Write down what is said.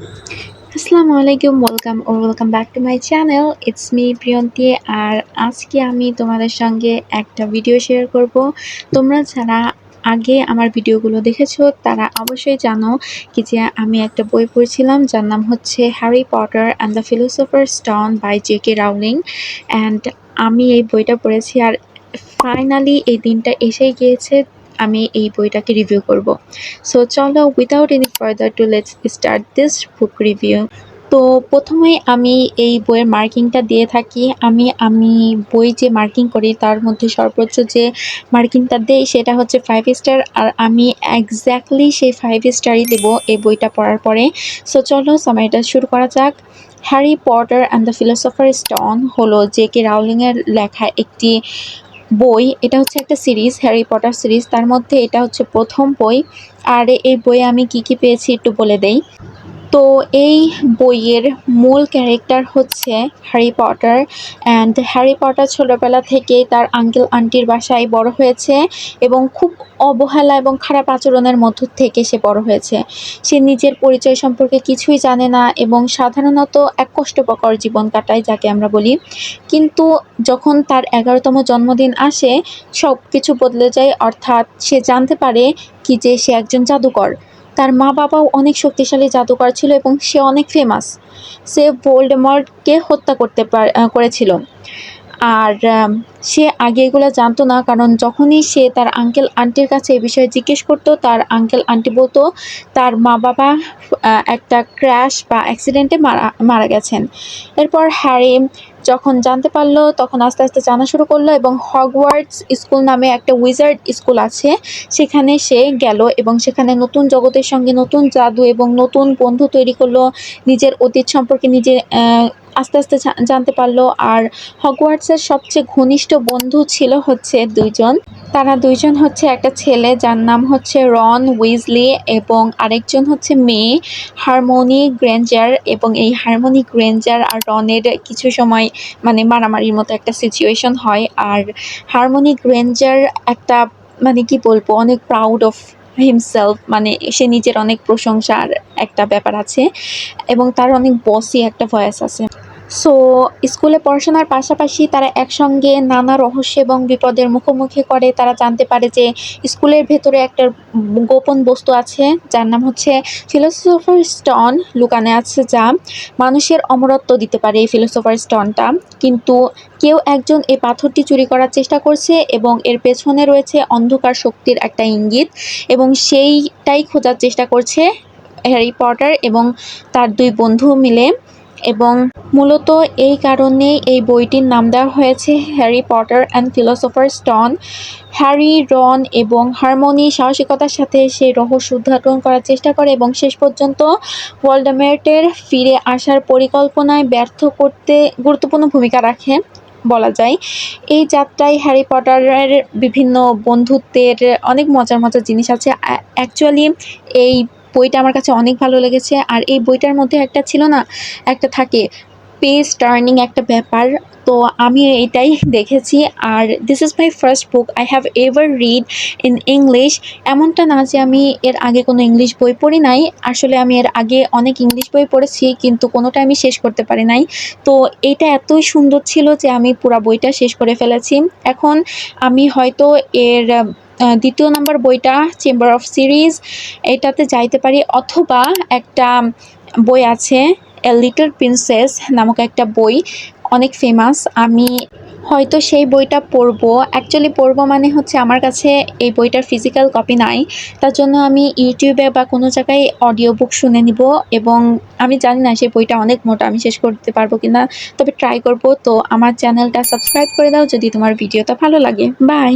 আসসালামু আলাইকুম, welcome back to my channel. It's me Priyanti. আর আজকে আমি তোমাদের সঙ্গে একটা ভিডিও শেয়ার করব। তোমরা যারা আগে আমার ভিডিওগুলো দেখেছো তারা অবশ্যই জানো কি যে আমি একটা বই পড়ছিলাম যার নাম হচ্ছে Harry Potter and the philosopher stone by J K Rowling. And আমি এই বইটা পড়েছি আর ফাইনালি এই দিনটা এসেই গিয়েছে আমি এই বইটাকে রিভিউ করব। সো চলো, without any further to let's start this book review. তো প্রথমেই আমি এই বইয়ের মার্কিংটা দিয়ে থাকি। আমি বই যে মার্কিং করি তার মধ্যে সর্বোচ্চ যে মার্কিংটা দেই সেটা হচ্ছে 5 স্টার, আর আমি এক্স্যাক্টলি সেই 5 স্টারই দেবো এই বইটা পড়ার পরে। সো চলো সামারিটা শুরু করা যাক। Harry Potter and the philosopher stone হলো জে.কে রাউলিংয়ের লেখা একটি বই। এটা হচ্ছে একটা সিরিজ, হ্যারি পটার সিরিজ। তার মধ্যে এটা হচ্ছে প্রথম বই। আর এই বইয়ে আমি কি কি পেয়েছি একটু বলে দেই। তো এই বইয়ের মূল ক্যারেক্টার হচ্ছে Harry Potter. And Harry Potter ছোটোবেলা থেকেই তার আঙ্কেল আন্টির বাসায় বড় হয়েছে এবং খুব অবহেলা এবং খারাপ আচরণের মধ্য থেকে সে বড় হয়েছে। সে নিজের পরিচয় সম্পর্কে কিছুই জানে না এবং সাধারণত এক কষ্টকর জীবন কাটায়, যাকে আমরা বলি। কিন্তু যখন তার 11তম জন্মদিন আসে সব কিছু বদলে যায়, অর্থাৎ সে জানতে পারে কি যে সে একজন জাদুকর। তার মা বাবাও অনেক শক্তিশালী জাদুকর ছিল এবং সে অনেক ফেমাস। সে ভোল্ডেমর্টকে হত্যা করেছিল। আর সে আগে এগুলো জানতো না, কারণ যখনই সে তার আঙ্কেল আন্টির কাছে এই বিষয়ে জিজ্ঞেস করতো তার আঙ্কেল আন্টি বলতো তার মা বাবা একটা ক্র্যাশ বা অ্যাক্সিডেন্টে মারা গেছেন। এরপর হ্যারি যখন জানতে পারলো তখন আস্তে আস্তে জানা শুরু করলো এবং হগওয়ার্টস স্কুল নামে একটা উইজার্ড স্কুল আছে সেখানে সে গেল এবং সেখানে নতুন জগতের সঙ্গে নতুন জাদু এবং নতুন বন্ধু তৈরি করলো। নিজের অতীত সম্পর্কে নিজে আস্তে আস্তে জানতে পারলো। আর হগওয়ার্টসের সবচেয়ে ঘনিষ্ঠ বন্ধু ছিল হচ্ছে দুইজন। তারা দুইজন হচ্ছে একটা ছেলে যার নাম হচ্ছে রন উইজলি এবং আরেকজন হচ্ছে মেয়ে হারমোনি গ্রেঞ্জার। এবং এই হারমোনি গ্রেঞ্জার আর রনের কিছু সময় মানে মারামারির মতো একটা সিচুয়েশন হয়। আর হারমোনি গ্রেঞ্জার একটা মানে কি বলবো, অনেক প্রাউড অফ হিমসেলফ, মানে সে নিজের অনেক প্রশংসার একটা ব্যাপার আছে এবং তার অনেক বসি একটা ভয়েস আছে। সো স্কুলে পড়াশোনার পাশাপাশি তারা একসঙ্গে নানা রহস্য এবং বিপদের মুখোমুখি করে। তারা জানতে পারে যে স্কুলের ভেতরে একটা গোপন বস্তু আছে যার নাম হচ্ছে ফিলোসফার স্টোন লুকানো আছে, যা মানুষের অমরত্ব দিতে পারে এই ফিলোসফার স্টোনটা। কিন্তু কেউ একজন এই পাথরটি চুরি করার চেষ্টা করছে এবং এর পেছনে রয়েছে অন্ধকার শক্তির একটা ইঙ্গিত এবং সেইটাই খোঁজার চেষ্টা করছে হ্যারি পটার এবং তার দুই বন্ধু মিলে। এবং মূলত এই কারণেই এই বইটির নাম দেওয়া হয়েছে Harry Potter and philosopher stone. Harry, Ron এবং হারমোনি সাহসিকতার সাথে সেই রহস্য উদ্ঘাটন করার চেষ্টা করে এবং শেষ পর্যন্ত ভোল্ডেমর্টের ফিরে আসার পরিকল্পনায় ব্যর্থ করতে গুরুত্বপূর্ণ ভূমিকা রাখে বলা যায়। এই যাত্রায় হ্যারি পটারের বিভিন্ন বন্ধুত্বের অনেক মজার মজার জিনিস আছে। অ্যাকচুয়ালি এই বইটা আমার কাছে অনেক ভালো লেগেছে। আর এই বইটার মধ্যে একটা ছিল না, একটা থাকে পেজ টার্নিং একটা ব্যাপার, তো আমি এটাই দেখেছি। আর this is my first book I have ever read in English. এমনটা না যে আমি এর আগে কোনো ইংলিশ বই পড়ি নাই, আসলে আমি এর আগে অনেক ইংলিশ বই পড়েছি কিন্তু কোনোটা আমি শেষ করতে পারি নাই। তো এইটা এতই সুন্দর ছিল যে আমি পুরো বইটা শেষ করে ফেলেছি। এখন আমি হয়তো এর দ্বিতীয় নম্বর বইটা চেম্বার অফ সিরিজ এটাতে যাইতে পারি, অথবা একটা বই আছে এ লিটল প্রিন্সেস নামক একটা বই, অনেক ফেমাস। আমি হয়তো সেই বইটা পড়বো। অ্যাকচুয়ালি পড়বো মানে হচ্ছে আমার কাছে এই বইটার ফিজিক্যাল কপি নাই, তার জন্য আমি ইউটিউবে বা কোনো জায়গায় অডিও বুক শুনে নিব। এবং আমি জানি না সেই বইটা অনেক মোটা, আমি শেষ করতে পারবো কিনা, তবে ট্রাই করব। তো আমার চ্যানেলটা সাবস্ক্রাইব করে দাও যদি তোমার ভিডিওটা ভালো লাগে। বাই।